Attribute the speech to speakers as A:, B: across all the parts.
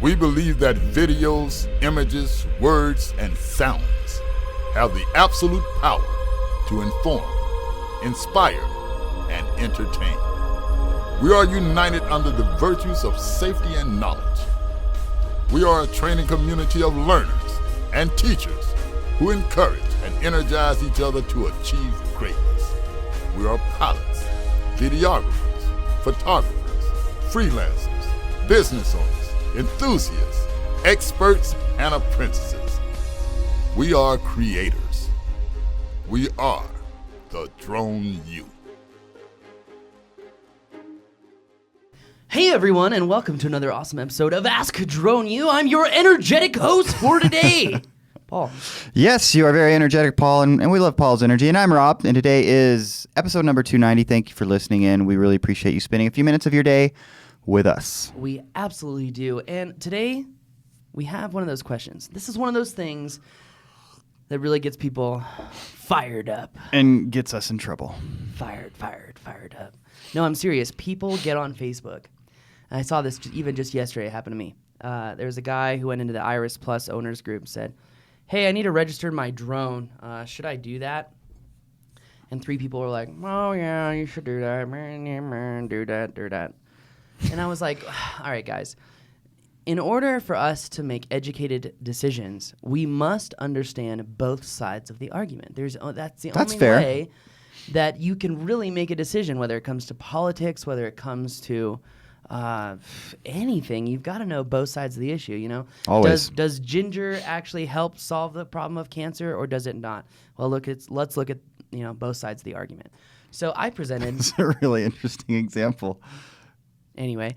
A: We believe that videos, images, words, and sounds have the absolute power to inform, inspire, and entertain. We are united under the virtues of safety and knowledge. We are a training community of learners and teachers who encourage and energize each other to achieve greatness. We are pilots, videographers, photographers, freelancers, business owners, enthusiasts, experts, and apprentices. We are creators. We are the Drone U.
B: Hey everyone, and welcome to another awesome episode of Ask Drone U. I'm your energetic host for today, Paul.
C: Yes, you are very energetic, Paul, and we love Paul's energy. And I'm Rob, and today is episode number 290. Thank you for listening in. We really appreciate you spending a few minutes of your day with us.
B: We absolutely do. And today, we have one of those questions. This is one of those things that really gets people fired up.
C: And gets us in trouble.
B: Fired up. No, I'm serious. People get on Facebook. And I saw this even just yesterday. It happened to me. There was a guy who went into the Iris Plus owners group and said, hey, I need to register my drone. Should I do that? And 3 people were like, oh, yeah, you should do that. Do that. And I was like, all right, guys. In order for us to make educated decisions, we must understand both sides of the argument. That's the only
C: fair.
B: way that you can really make a decision, whether it comes to politics, whether it comes to anything. You've got to know both sides of the issue, you know?
C: Always.
B: Does ginger actually help solve the problem of cancer, or does it not? Well, let's look at both sides of the argument. So I presented.
C: It's a really interesting example.
B: Anyway,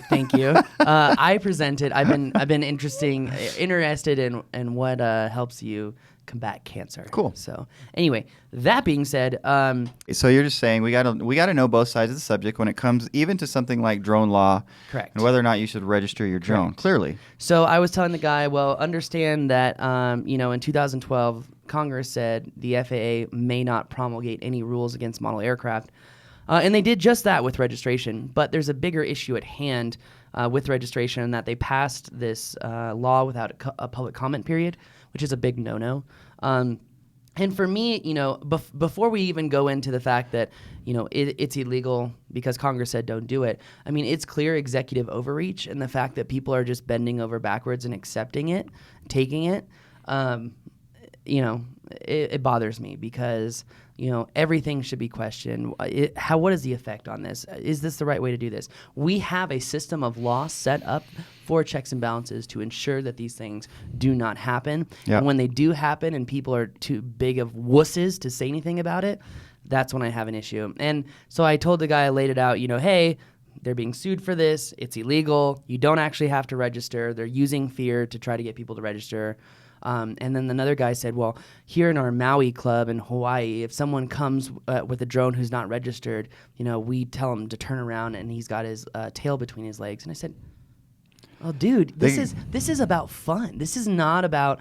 B: thank you. I presented. I've been interested in what helps you combat cancer.
C: Cool.
B: So anyway, that being said,
C: So you're just saying we gotta know both sides of the subject when it comes even to something like drone law.
B: Correct.
C: And whether or not you should register your drone.
B: Correct.
C: Clearly.
B: So I was telling the guy, well, understand that in 2012, Congress said the FAA may not promulgate any rules against model aircraft. And they did just that with registration. But there's a bigger issue at hand with registration, in that they passed this law without a public comment period, which is a big no-no. And for me, before we even go into the fact that, it's illegal because Congress said don't do it, I mean, it's clear executive overreach, and the fact that people are just bending over backwards and accepting it, taking it, it bothers me because, everything should be questioned. What is the effect on this? Is this the right way to do this? We have a system of law set up for checks and balances to ensure that these things do not happen.
C: Yep.
B: And when they do happen and people are too big of wusses to say anything about it, that's when I have an issue. And so I told the guy, I laid it out, hey, they're being sued for this. It's illegal. You don't actually have to register. They're using fear to try to get people to register. And then another guy said, well, here in our Maui club in Hawaii, if someone comes with a drone who's not registered, we tell him to turn around and he's got his tail between his legs. And I said, well, dude, this is about fun. This is not about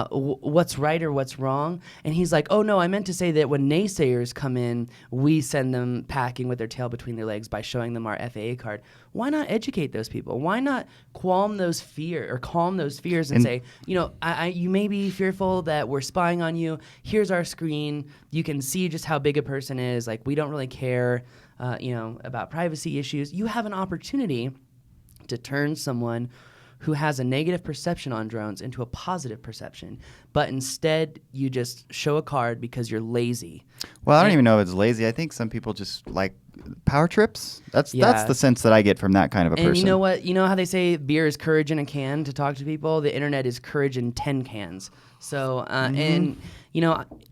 B: what's right or what's wrong. And he's like, oh, no, I meant to say that when naysayers come in, we send them packing with their tail between their legs by showing them our FAA card. Why not educate those people? Why not calm those fears and say, you may be fearful that we're spying on you. Here's our screen. You can see just how big a person is. Like, we don't really care, about privacy issues. You have an opportunity to turn someone who has a negative perception on drones into a positive perception, but instead you just show a card because you're lazy.
C: Well, I don't even know if it's lazy. I think some people just like power trips. That's the sense that I get from that kind of a person.
B: And you know what? You know how they say beer is courage in a can to talk to people? The internet is courage in 10 cans. So, and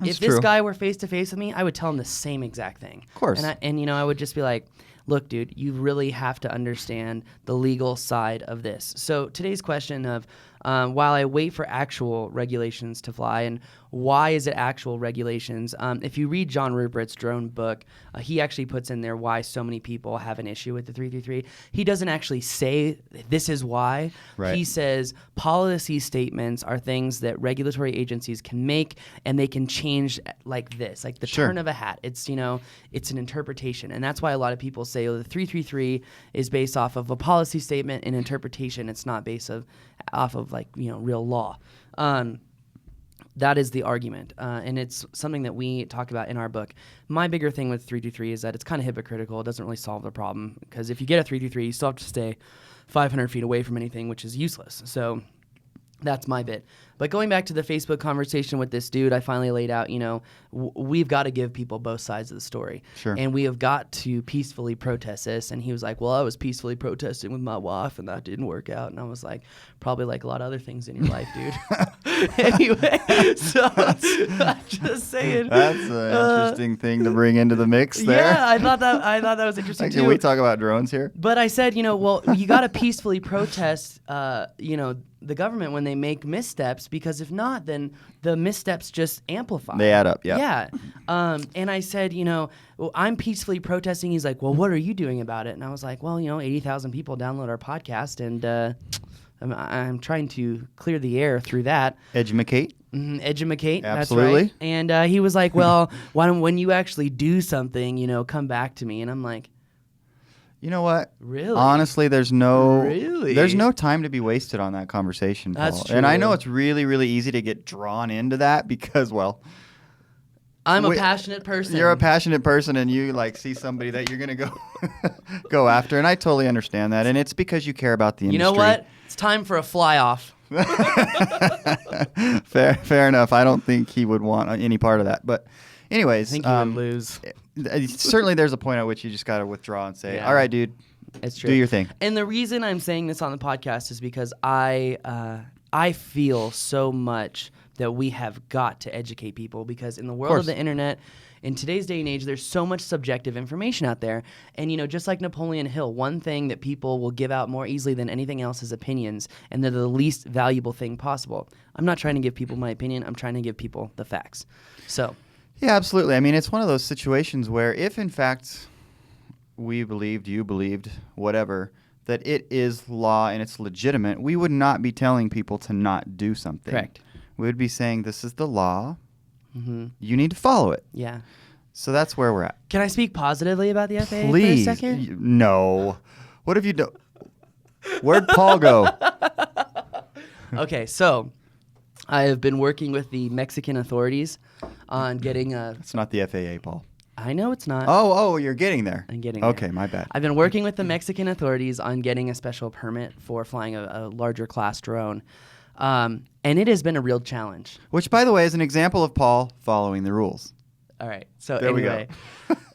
B: if this guy were face to face with me, I would tell him the same exact thing.
C: Of course.
B: And I would just be like, look, dude, you really have to understand the legal side of this. So today's question of while I wait for actual regulations to fly, and why is it actual regulations? If you read John Rupert's drone book, he actually puts in there why so many people have an issue with the 333. He doesn't actually say this is why.
C: Right.
B: He says policy statements are things that regulatory regulatory agencies can make, and they can change like this, like the
C: Sure.
B: turn of a hat. It's, it's an interpretation. And that's why a lot of people say, the 333 is based off of a policy statement and interpretation. It's not based off of like, real law. That is the argument, and it's something that we talk about in our book. My bigger thing with 323 is that it's kind of hypocritical. It doesn't really solve the problem, because if you get a 323, you still have to stay 500 feet away from anything, which is useless. So that's my bit. But going back to the Facebook conversation with this dude, I finally laid out, we've got to give people both sides of the story.
C: Sure.
B: And we have got to peacefully protest this. And he was like, well, I was peacefully protesting with my wife, and that didn't work out. And I was like, probably like a lot of other things in your life, dude. Anyway, so I'm just saying.
C: That's an interesting thing to bring into the mix there.
B: Yeah, I thought that was interesting too.
C: Can we talk about drones here?
B: But I said, well, you got to peacefully protest, the government when they make missteps, because if not, then the missteps just amplify.
C: They add up, yeah.
B: Yeah. And I said, well, I'm peacefully protesting. He's like, well, what are you doing about it? And I was like, well, 80,000 people download our podcast, and I'm trying to clear the air through that.
C: Educate.
B: Educate.
C: Absolutely.
B: That's right. And he was like, well, when you actually do something, come back to me. And I'm like,
C: you know what?
B: Really?
C: Honestly, there's no time to be wasted on that conversation, Paul.
B: That's true.
C: And I know it's really, really easy to get drawn into that because, well,
B: I'm a passionate person.
C: You're a passionate person, and you see somebody that you're gonna go after, and I totally understand that. And it's because you care about the industry.
B: You know what? It's time for a fly off.
C: Fair enough. I don't think he would want any part of that. But anyways,
B: I think he would lose.
C: Certainly, there's a point at which you just got to withdraw and say,
B: Yeah.
C: all right, dude,
B: It's true.
C: do your thing.
B: And the reason I'm saying this on the podcast is because I feel so much that we have got to educate people, because in the world of the internet, in today's day and age, there's so much subjective information out there. And, just like Napoleon Hill, one thing that people will give out more easily than anything else is opinions, and they're the least valuable thing possible. I'm not trying to give people my opinion. I'm trying to give people the facts. So...
C: yeah, absolutely. I mean, it's one of those situations where if, in fact, we believed, you believed, whatever, that it is law and it's legitimate, we would not be telling people to not do something.
B: Correct.
C: We would be saying, this is the law.
B: Mm-hmm.
C: You need to follow it.
B: Yeah.
C: So that's where we're at.
B: Can I speak positively about the FAA
C: Please.
B: for a second?
C: No. What have you done? Where'd Paul go?
B: Okay, so I have been working with the Mexican authorities on getting a...
C: It's not the FAA, Paul.
B: I know it's not.
C: Oh, you're getting there.
B: I'm getting
C: Okay,
B: there.
C: my bad.
B: I've been working with the Mexican authorities on getting a special permit for flying a larger class drone. And it has been a real challenge.
C: Which, by the way, is an example of Paul following the rules.
B: All right. So
C: There we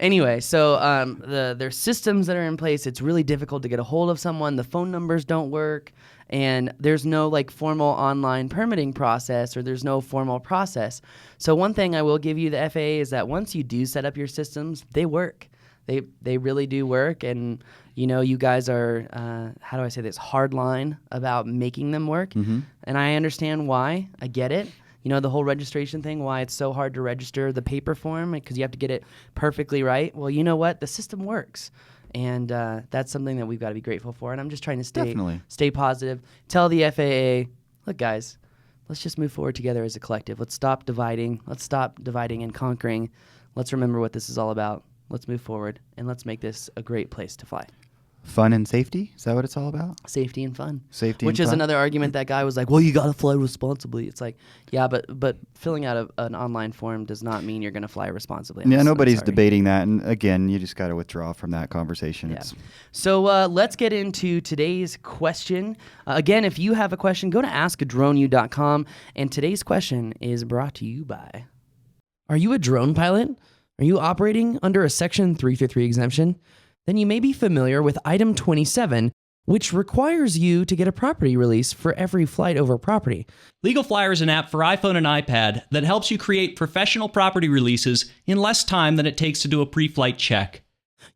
B: anyway,
C: go.
B: So there's systems that are in place. It's really difficult to get a hold of someone. The phone numbers don't work, and there's no formal online permitting process, or there's no formal process. So one thing I will give you, the FAA, is that once you do set up your systems, they work. They really do work, and you guys are how do I say this, hardline about making them work, and I understand why. I get it. The whole registration thing, why it's so hard to register the paper form, because you have to get it perfectly right. Well, you know what? The system works. And that's something that we've got to be grateful for. And I'm just trying to stay positive. Tell the FAA, look, guys, let's just move forward together as a collective. Let's stop dividing. Let's stop dividing and conquering. Let's remember what this is all about. Let's move forward, and let's make this a great place to fly.
C: Fun and safety? Is that what it's all about?
B: Safety and fun.
C: Which
B: is another argument that guy was like, well, you got to fly responsibly. It's like, yeah, but filling out an online form does not mean you're going to fly responsibly.
C: Yeah, nobody's debating that. And again, you just got to withdraw from that conversation.
B: Yeah. So let's get into today's question. Again, if you have a question, go to askdroneu.com. And today's question is brought to you by... Are you a drone pilot? Are you operating under a Section 333 exemption? Then you may be familiar with Item 27, which requires you to get a property release for every flight over property.
D: Legal Flyer is an app for iPhone and iPad that helps you create professional property releases in less time than it takes to do a pre-flight check.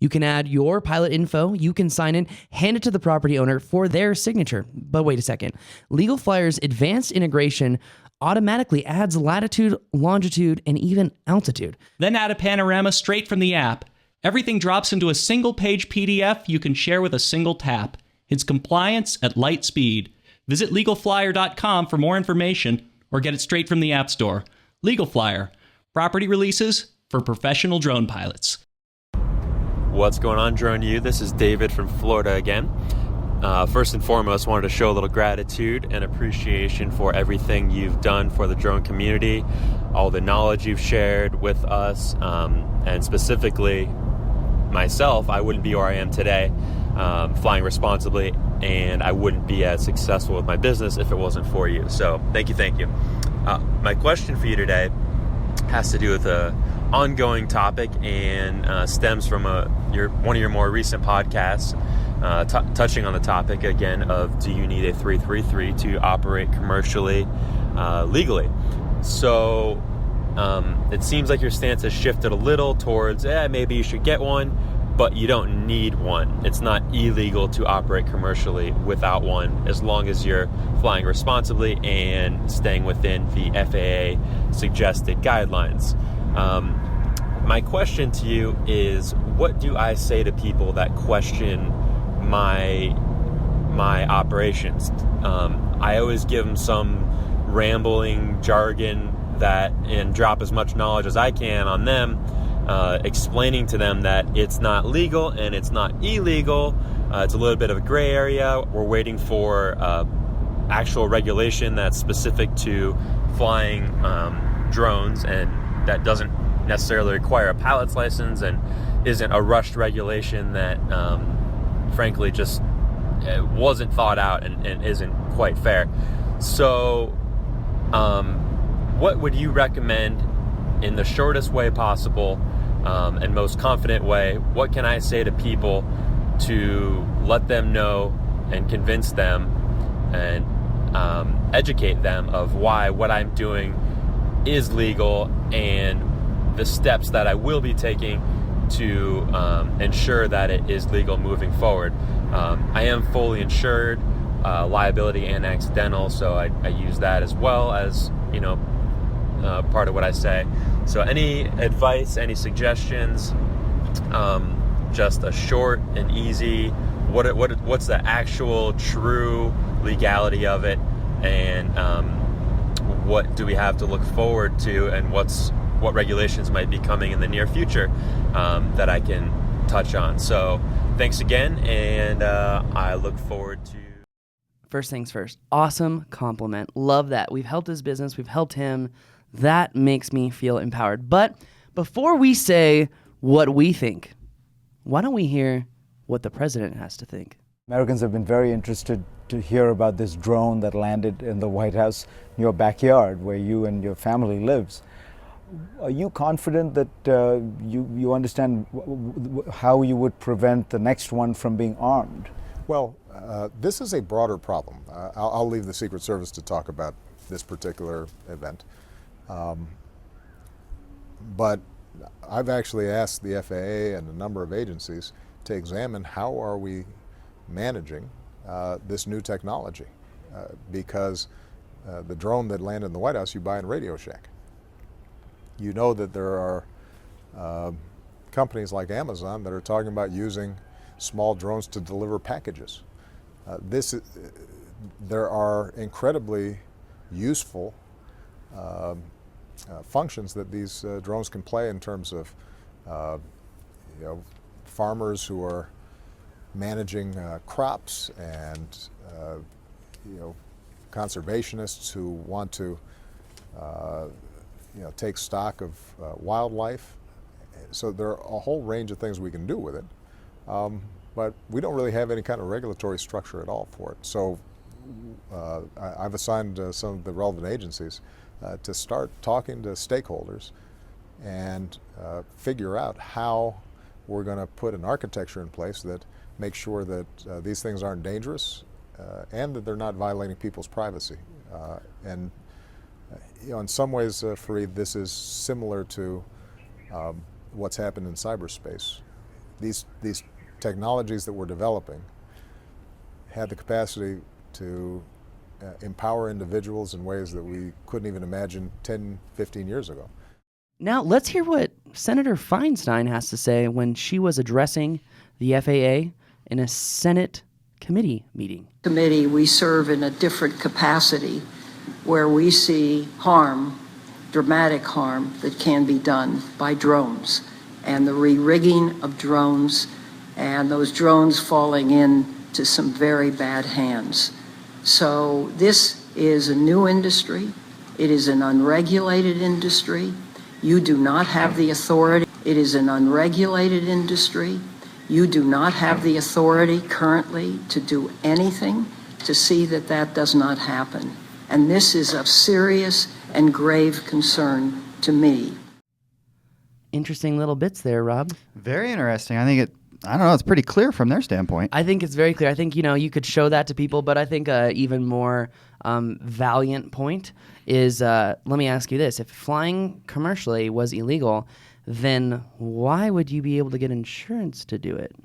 B: You can add your pilot info, you can sign in, hand it to the property owner for their signature. But wait a second. Legal Flyer's advanced integration automatically adds latitude, longitude, and even altitude.
D: Then add a panorama straight from the app. Everything drops into a single-page PDF you can share with a single tap. It's compliance at light speed. Visit legalflyer.com for more information, or get it straight from the App Store. Legal Flyer, property releases for professional drone pilots.
E: What's going on, Drone U? This is David from Florida again. First and foremost, wanted to show a little gratitude and appreciation for everything you've done for the drone community, all the knowledge you've shared with us, and specifically myself. I wouldn't be where I am today flying responsibly, and I wouldn't be as successful with my business if it wasn't for you. So thank you. My question for you today has to do with an ongoing topic and stems from one of your more recent podcasts, touching on the topic again of, do you need a 333 to operate commercially legally? So it seems like your stance has shifted a little towards, maybe you should get one, but you don't need one. It's not illegal to operate commercially without one, as long as you're flying responsibly and staying within the FAA suggested guidelines. My question to you is, what do I say to people that question my operations? I always give them some rambling jargon and drop as much knowledge as I can on them, explaining to them that it's not legal and it's not illegal. It's a little bit of a gray area. We're waiting for actual regulation that's specific to flying drones, and that doesn't necessarily require a pilot's license and isn't a rushed regulation that frankly just wasn't thought out and isn't quite fair. So what would you recommend in the shortest way possible and most confident way? What can I say to people to let them know and convince them and educate them of why what I'm doing is legal and the steps that I will be taking to ensure that it is legal moving forward? I am fully insured, liability and accidental, so I use that as well as, part of what I say. So any advice, any suggestions, just a short and easy, what's the actual true legality of it, and what do we have to look forward to, and what regulations might be coming in the near future that I can touch on. So thanks again, and I look forward to...
B: First things first, awesome compliment. Love that. We've helped his business. We've helped him. That makes me feel empowered. But before we say what we think, why don't we hear what the president has to think?
F: Americans have been very interested to hear about this drone that landed in the White House, in your backyard, where you and your family lives. Are you confident that you understand how you would prevent the next one from being armed?
G: Well, this is a broader problem. I'll leave the Secret Service to talk about this particular event. But I've actually asked the FAA and a number of agencies to examine how are we managing this new technology, because the drone that landed in the White House you buy in Radio Shack. You know that there are companies like Amazon that are talking about using small drones to deliver packages. There are incredibly useful functions that these drones can play in terms of farmers who are managing crops, and conservationists who want to take stock of wildlife. So there are a whole range of things we can do with it, but we don't really have any kind of regulatory structure at all for it. So I've assigned some of the relevant agencies to start talking to stakeholders and figure out how we're going to put an architecture in place that makes sure that these things aren't dangerous and that they're not violating people's privacy. And in some ways, Fareed, this is similar to what's happened in cyberspace. These technologies that we're developing had the capacity to empower individuals in ways that we couldn't even imagine 10, 15 years ago.
B: Now, let's hear what Senator Feinstein has to say when she was addressing the FAA in a Senate committee meeting.
H: We serve in a different capacity where we see harm, dramatic harm, that can be done by drones, and the re-rigging of drones, and those drones falling into some very bad hands. So this is a new industry. It is an unregulated industry. You do not have the authority. It is an unregulated industry. You do not have the authority currently to do anything to see that that does not happen. And this is of serious and grave concern to me.
B: Interesting little bits there, Rob.
C: Very interesting. I think I don't know, it's pretty clear from their standpoint.
B: I think it's very clear. I think, you could show that to people, but I think even more valiant point is, let me ask you this. If flying commercially was illegal, then why would you be able to get insurance to do it?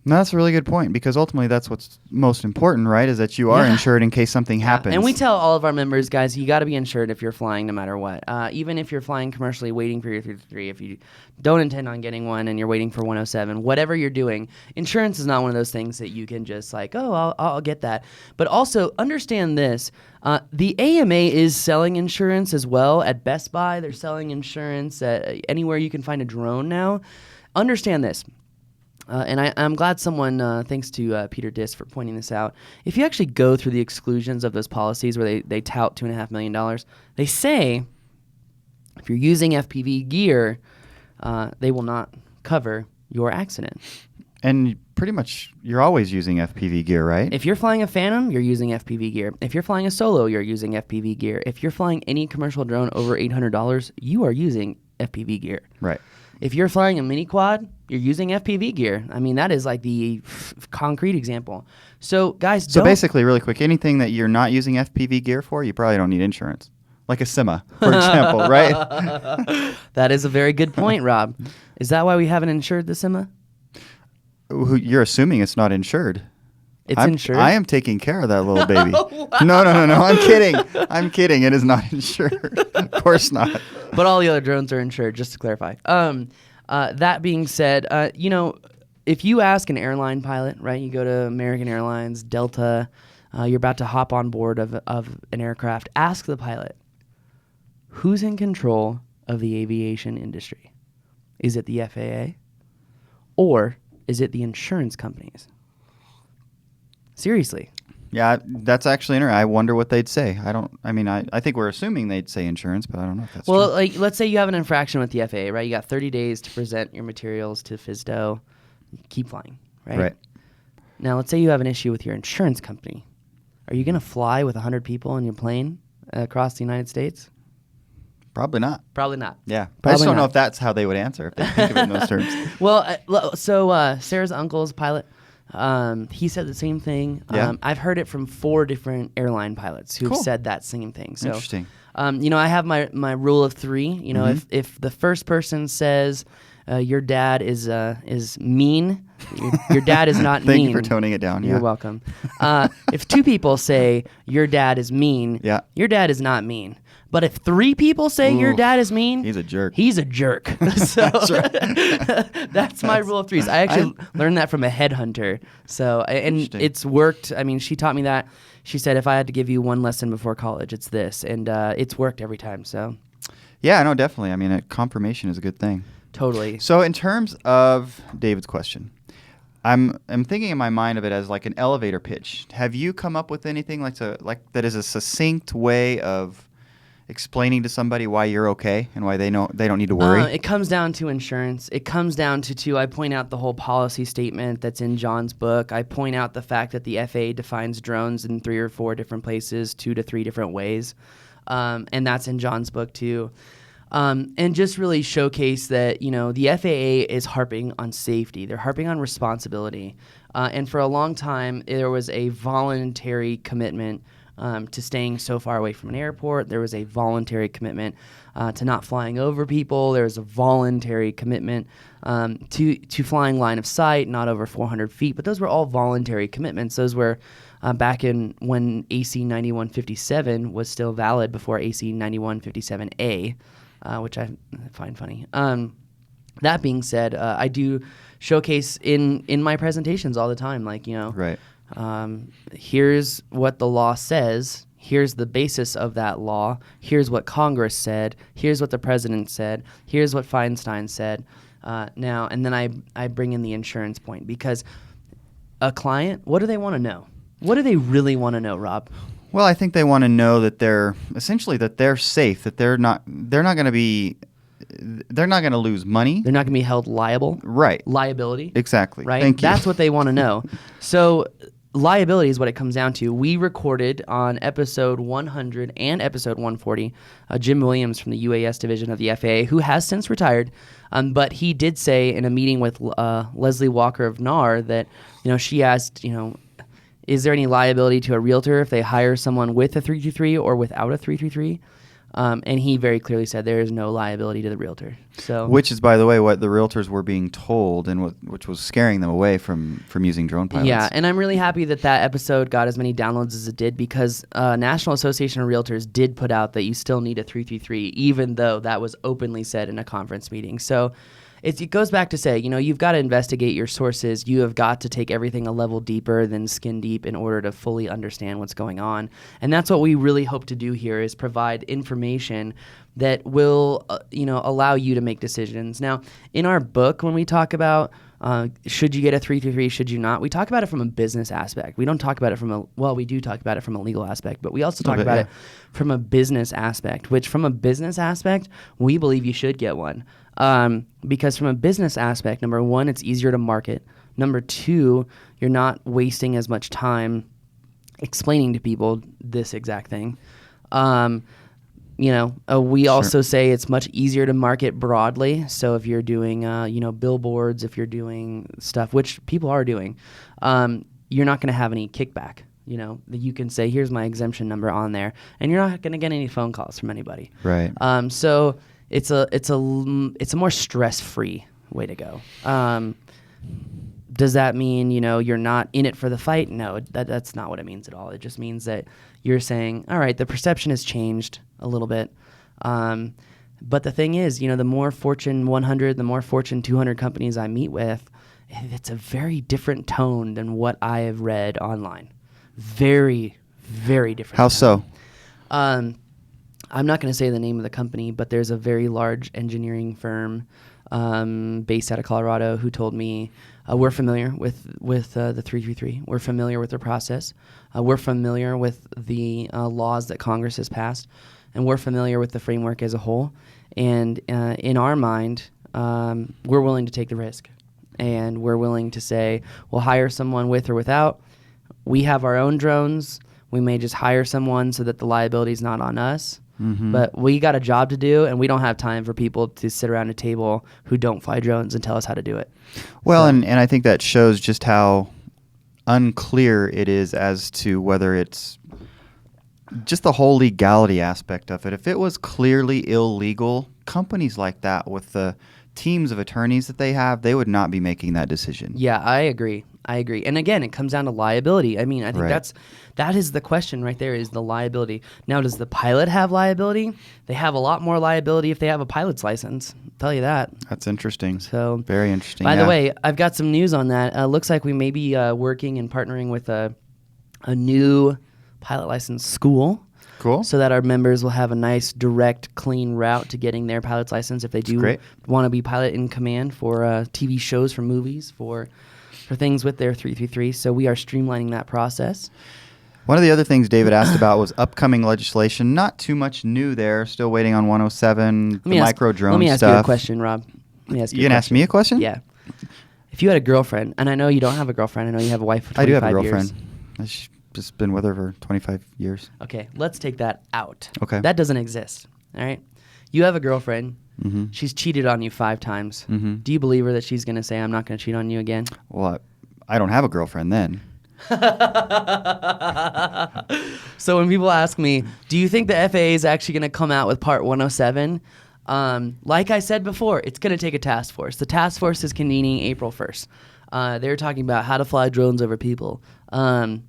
C: No, that's a really good point, because ultimately that's what's most important, right? Is that you are insured in case something happens.
B: And we tell all of our members, guys, you got to be insured if you're flying no matter what. Even if you're flying commercially waiting for your 333, if you don't intend on getting one and you're waiting for 107, whatever you're doing, insurance is not one of those things that you can just like, oh, I'll get that. But also understand this. The AMA is selling insurance as well at Best Buy. They're selling insurance at anywhere you can find a drone now. Understand this. And I'm glad someone, thanks to Peter Diss for pointing this out, if you actually go through the exclusions of those policies where they tout $2.5 million, they say if you're using FPV gear, they will not cover your accident.
C: And pretty much you're always using FPV gear, right?
B: If you're flying a Phantom, you're using FPV gear. If you're flying a Solo, you're using FPV gear. If you're flying any commercial drone over $800, you are using FPV gear.
C: Right.
B: If you're flying a mini quad, you're using FPV gear. I mean, that is like the concrete example. So, guys,
C: So basically, really quick, anything that you're not using FPV gear for, you probably don't need insurance. Like a SIMA, for example, right?
B: That is a very good point, Rob. Is that why we haven't insured the SIMA?
C: You're assuming it's not insured.
B: It's insured?
C: I am taking care of that little baby. No. I'm kidding. I'm kidding. It is not insured. Of course not.
B: But all the other drones are insured, just to clarify. That being said, if you ask an airline pilot, right, you go to American Airlines, Delta, you're about to hop on board of an aircraft, ask the pilot, who's in control of the aviation industry? Is it the FAA? Or is it the insurance companies? Seriously.
C: Yeah, that's actually interesting. I wonder what they'd say. I think we're assuming they'd say insurance, but I don't know if that's true.
B: Well, like, let's say you have an infraction with the FAA, right? You got 30 days to present your materials to FSDO. Keep flying, right?
C: Right.
B: Now, let's say you have an issue with your insurance company. Are you going to fly with 100 people in your plane across the United States?
C: Probably not.
B: Probably not.
C: Yeah.
B: Probably
C: I just don't know
B: not.
C: if that's how they would answer, if they think of it in those terms.
B: Well, so Sarah's uncle's pilot, he said the same thing.
C: Yeah.
B: I've heard it from 4 different airline pilots who've
C: Cool.
B: said that same thing. So,
C: Interesting.
B: I have my rule of 3. If the first person says your dad is mean, your dad is not mean.
C: Thank you for toning it down.
B: You're welcome. If 2 people say your dad is mean,
C: Yeah.
B: your dad is not mean. But if 3 people say your dad is mean,
C: He's a jerk.
B: He's a jerk. So
C: That's right.
B: that's my rule of 3s. I actually learned that from a headhunter. So, and
C: Interesting.
B: it's worked. I mean, she taught me that. She said, if I had to give you one lesson before college, it's this. And it's worked every time. So
C: Yeah, no, definitely. I mean, confirmation is a good thing.
B: totally.
C: So in terms of David's question, I'm thinking in my mind of it as like an elevator pitch. Have you come up with anything like that is a succinct way of explaining to somebody why you're okay and why they don't need to worry?
B: It comes down to insurance. It comes down to I point out the whole policy statement that's in John's book. I point out the fact that the FAA defines drones in 3 or 4 different places, 2 to 3 different ways. And that's in John's book too. And just really showcase that, the FAA is harping on safety. They're harping on responsibility. And for a long time, there was a voluntary commitment to staying so far away from an airport. There was a voluntary commitment to not flying over people. There was a voluntary commitment to flying line of sight, not over 400 feet. But those were all voluntary commitments. Those were back in when AC 9157 was still valid before AC 9157A, which I find funny. That being said, I do showcase in my presentations all the time,
C: Right.
B: Here's what the law says. Here's the basis of that law. Here's what Congress said. Here's what the president said. Here's what Feinstein said. Now, and then I bring in the insurance point, because a client, what do they want to know? What do they really want to know, Rob?
C: Well, I think they want to know that they're safe, that they're not going to lose money.
B: They're not going to be held liable.
C: Right.
B: Liability.
C: Exactly.
B: Right.
C: Thank you.
B: That's what they want to know. So liability is what it comes down to. We recorded on episode 100 and episode 140 Jim Williams from the UAS division of the FAA, who has since retired, but he did say in a meeting with Leslie Walker of NAR that, she asked, is there any liability to a realtor if they hire someone with a 323 or without a 323? And he very clearly said there is no liability to the realtor. So,
C: which is, by the way, what the realtors were being told, and which was scaring them away from using drone pilots.
B: Yeah, and I'm really happy that episode got as many downloads as it did, because National Association of Realtors did put out that you still need a 333, even though that was openly said in a conference meeting. So it goes back to say, you've got to investigate your sources. You have got to take everything a level deeper than skin deep in order to fully understand what's going on. And that's what we really hope to do here, is provide information that will, allow you to make decisions. Now, in our book, when we talk about should you get a 333, should you not, we talk about it from a business aspect. We don't talk about it we do talk about it from a legal aspect, but we also talk about it from a business aspect, which from a business aspect, we believe you should get one. Because from a business aspect, number one, it's easier to market. Number two, you're not wasting as much time explaining to people this exact thing. We also say it's much easier to market broadly. So if you're doing, billboards, if you're doing stuff, which people are doing, you're not going to have any kickback. That you can say, here's my exemption number on there, and you're not going to get any phone calls from anybody.
C: Right.
B: So it's a more stress-free way to go. Does that mean, you're not in it for the fight? No, that's not what it means at all. It just means that you're saying, all right, the perception has changed a little bit. But the thing is, the more Fortune 100, the more Fortune 200 companies I meet with, it's a very different tone than what I have read online. Very, very different.
C: How
B: tone.
C: so?
B: I'm not going to say the name of the company, but there's a very large engineering firm based out of Colorado who told me, we're familiar with the 333. We're familiar with their process. We're familiar with the laws that Congress has passed, and we're familiar with the framework as a whole. And in our mind, we're willing to take the risk, and we're willing to say we'll hire someone with or without. We have our own drones. We may just hire someone so that the liability is not on us. Mm-hmm. But we got a job to do, and we don't have time for people to sit around a table who don't fly drones and tell us how to do it.
C: Well, and I think that shows just how unclear it is as to whether it's just the whole legality aspect of it. If it was clearly illegal, companies like that with the teams of attorneys that they have, they would not be making that decision.
B: Yeah, I agree. And again, it comes down to liability. I mean, I think that is the question right there, is the liability. Now, does the pilot have liability? They have a lot more liability if they have a pilot's license. I'll tell you that.
C: That's interesting.
B: So,
C: very interesting.
B: By the way, I've got some news on that. Looks like we may be working and partnering with a new pilot license school.
C: Cool.
B: So that our members will have a nice, direct, clean route to getting their pilot's license if they do want to be pilot in command for TV shows, for movies, for things with their 333. So we are streamlining that process.
C: One of the other things David asked about was upcoming legislation. Not too much new there. Still waiting on 107, the micro drone stuff.
B: Let me ask you a question, Rob.
C: You gonna ask me a question?
B: Yeah. If you had a girlfriend, and I know you don't have a girlfriend, I know you have a wife for 25 years.
C: I do have a girlfriend. I've just been with her for 25 years.
B: Okay, let's take that out.
C: Okay.
B: That doesn't exist, all right? You have a girlfriend.
C: Mm-hmm.
B: She's cheated on you 5 times.
C: Mm-hmm.
B: Do you believe her that she's going to say, I'm not going to cheat on you again?
C: Well, I don't have a girlfriend then.
B: So when people ask me, do you think the FAA is actually going to come out with Part 107? Like I said before, it's going to take a task force. The task force is convening April 1st. They were talking about how to fly drones over people. Sorry.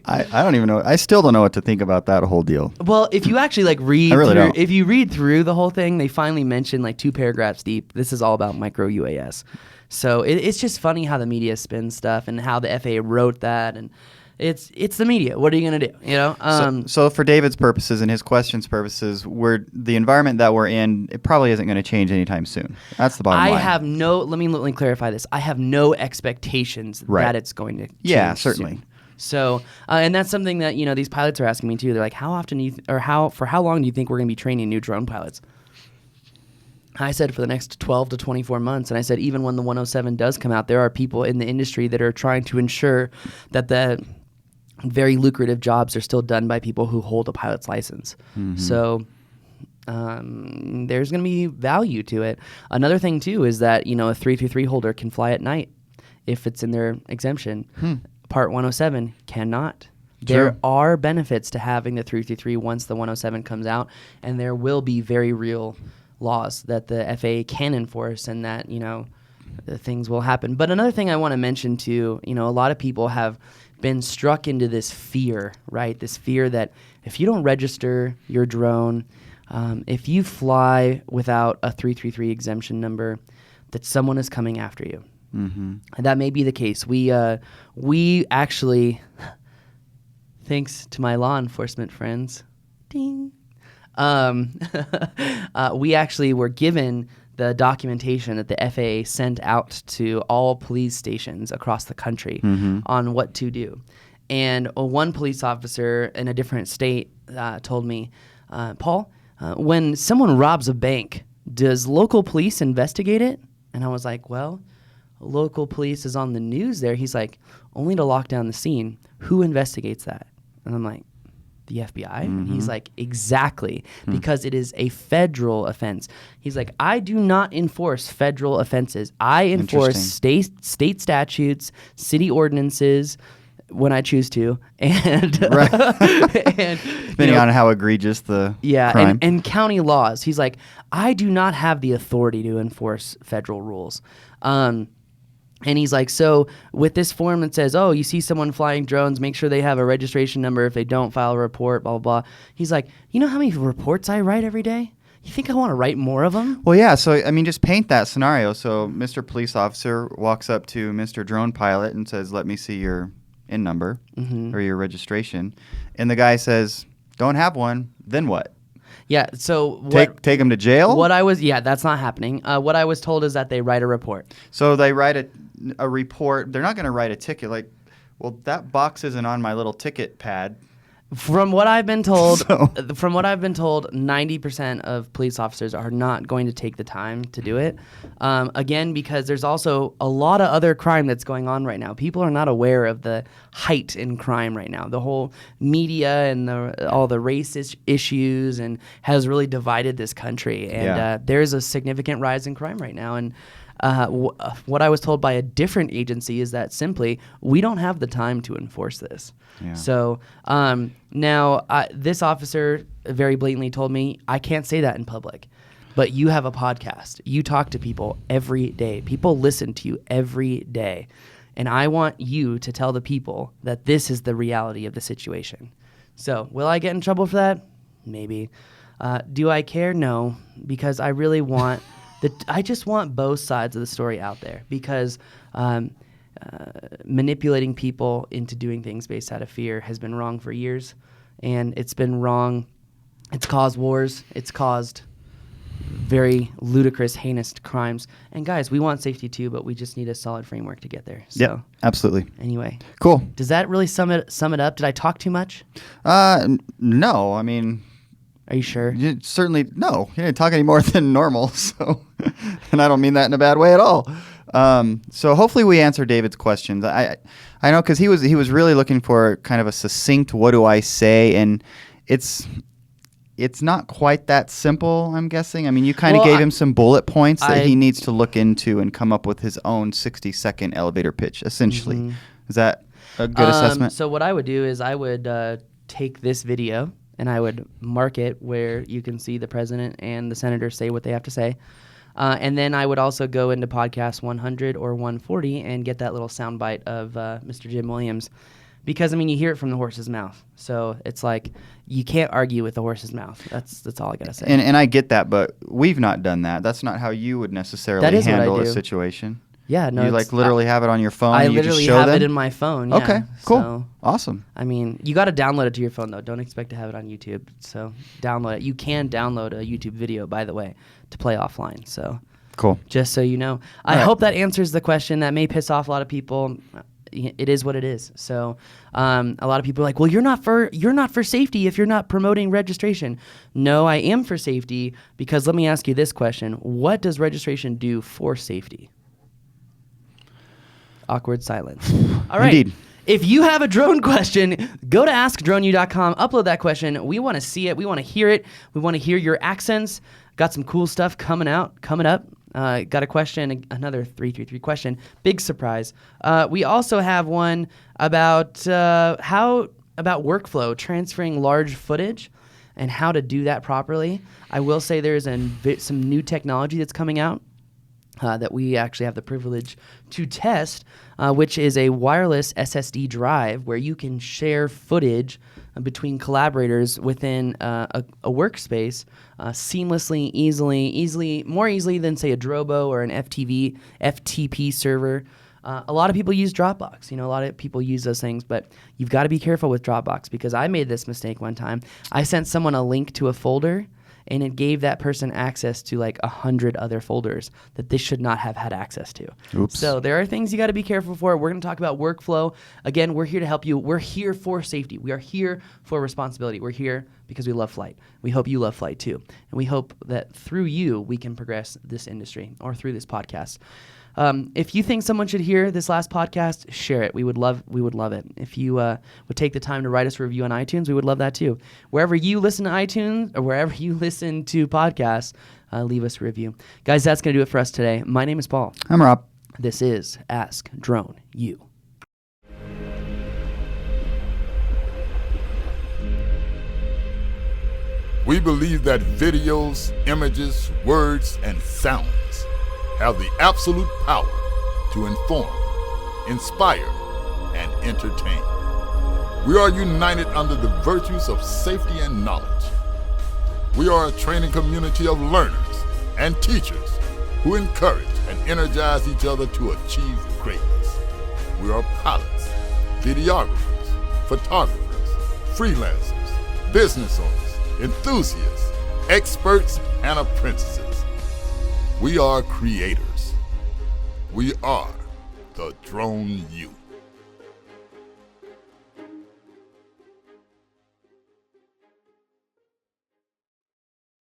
C: I don't even know. I still don't know what to think about that whole deal.
B: Well, if you actually like read
C: I really
B: through,
C: don't.
B: if you read through the whole thing, they finally mention like 2 paragraphs deep. This is all about micro UAS. So it's just funny how the media spins stuff and how the FAA wrote that, and it's the media. What are you gonna do? You know.
C: So for David's purposes and his questions purposes, the environment that we're in, it probably isn't going to change anytime soon. That's the bottom line.
B: I have no. Let me clarify this. I have no expectations
C: Right.
B: that it's going to change.
C: Yeah, certainly.
B: soon. So, and that's something that these pilots are asking me too. They're like, how often do you, for how long do you think we're going to be training new drone pilots? I said for the next 12 to 24 months. And I said, even when the 107 does come out, there are people in the industry that are trying to ensure that the very lucrative jobs are still done by people who hold a pilot's license.
C: Mm-hmm.
B: So there's going to be value to it. Another thing too is that, a 333 holder can fly at night if it's in their exemption. Part 107 cannot. There are benefits to having the 333 once the 107 comes out, and there will be very real laws that the FAA can enforce, and that the things will happen. But another thing I want to mention too, a lot of people have been struck into this fear, right? This fear that if you don't register your drone, if you fly without a 333 exemption number, that someone is coming after you. Mm-hmm. And that may be the case. We actually, thanks to my law enforcement friends, ding. We actually were given the documentation that the FAA sent out to all police stations across the country on what to do. And one police officer in a different state told me, Paul, when someone robs a bank, does local police investigate it? And I was like, well, local police is on the news there. He's like, only to lock down the scene. Who investigates that? And I'm like, the FBI? And he's like, exactly, because it is a federal offense. He's like, I do not enforce federal offenses. I enforce state statutes, city ordinances when I choose to, and, and
C: depending on how egregious the crime.
B: And county laws. He's like, I do not have the authority to enforce federal rules. And he's like, so with this form that says, oh, you see someone flying drones, make sure they have a registration number. If they don't, file a report, blah, blah, blah. He's like, you know how many reports I write every day? You think I want to write more of them?
C: Well, yeah. So, I mean, just paint that scenario. So Mr. Police Officer walks up to Mr. Drone Pilot and says, let me see your IN number or your registration. And the guy says, don't have one. Then what?
B: Yeah, so
C: take him to jail?
B: That's not happening. What I was told is that they write a report.
C: So they write a report. They're not going to write a ticket. Like, well, that box isn't on my little ticket pad.
B: From what I've been told, 90% of police officers are not going to take the time to do it. Again, because there's also a lot of other crime that's going on right now. People are not aware of the height in crime right now. The whole media and all the racist issues and has really divided this country. And there's a significant rise in crime right now. And what I was told by a different agency is that simply we don't have the time to enforce this. Yeah. So now this officer very blatantly told me I can't say that in public, but you have a podcast. You talk to people every day. People listen to you every day. And I want you to tell the people that this is the reality of the situation. So will I get in trouble for that? Maybe. Do I care? No, because I really want I just want both sides of the story out there, because manipulating people into doing things based out of fear has been wrong for years, and it's been wrong. It's caused wars. It's caused very ludicrous, heinous crimes. And guys, we want safety too, but we just need a solid framework to get there. So,
C: yeah, absolutely.
B: Anyway,
C: cool.
B: Does that really sum it up? Did I talk too much?
C: No. I mean,
B: are you sure?
C: Certainly, no. You didn't talk any more than normal. So, and I don't mean that in a bad way at all. So hopefully we answer David's questions. I know, because he was really looking for kind of a succinct what do I say, and it's not quite that simple, I'm guessing. I mean, you kind of gave him some bullet points that he needs to look into and come up with his own 60-second elevator pitch, essentially. Mm-hmm. Is that a good assessment?
B: So what I would do is I would take this video and I would mark it where you can see the president and the senator say what they have to say. And then I would also go into podcast 100 or 140 and get that little soundbite of Mr. Jim Williams. Because, I mean, you hear it from the horse's mouth. So it's like you can't argue with the horse's mouth. That's all I got to say.
C: And I get that, but we've not done that. That's not how you would necessarily handle a situation.
B: Yeah, no.
C: You like literally have it on your phone.
B: I
C: and you
B: literally
C: just show
B: have
C: them?
B: it in my phone. Yeah.
C: Okay, cool.
B: So,
C: awesome.
B: I mean, you got to download it to your phone, though. Don't expect to have it on YouTube. So download it. You can download a YouTube video, by the way, to play offline. So
C: cool.
B: Just so you know. I hope that answers the question. That may piss off a lot of people. It is what it is. So a lot of people are like, well, you're not for safety if you're not promoting registration. No, I am for safety because let me ask you this question. What does registration do for safety? Awkward silence. All right.
C: Indeed.
B: If you have a drone question, go to askdroneu.com, upload that question. We want to see it. We want to hear it. We want to hear your accents. Got some cool stuff coming up. Got a question, another 333 question. Big surprise. We also have one about workflow, transferring large footage and how to do that properly. I will say there's some new technology that's coming out that we actually have the privilege to test, which is a wireless SSD drive where you can share footage between collaborators within a workspace seamlessly, easily, more easily than, say, a Drobo or an FTP server. A lot of people use Dropbox. A lot of people use those things, but you've got to be careful with Dropbox because I made this mistake one time. I sent someone a link to a folder, and it gave that person access to like 100 other folders that they should not have had access to.
C: Oops.
B: So there are things you got to be careful for. We're going to talk about workflow. Again, we're here to help you. We're here for safety. We are here for responsibility. We're here because we love flight. We hope you love flight too. And we hope that through you, we can progress this industry or through this podcast. If you think someone should hear this last podcast, share it. We would love it. If you would take the time to write us a review on iTunes, we would love that too. Wherever you listen to iTunes or wherever you listen to podcasts, leave us a review. Guys, that's going to do it for us today. My name is Paul.
C: I'm Rob.
B: This is Ask Drone U.
A: We believe that videos, images, words, and sounds have the absolute power to inform, inspire, and entertain. We are united under the virtues of safety and knowledge. We are a training community of learners and teachers who encourage and energize each other to achieve greatness. We are pilots, videographers, photographers, freelancers, business owners, enthusiasts, experts, and apprentices. We are creators. We are the Drone U.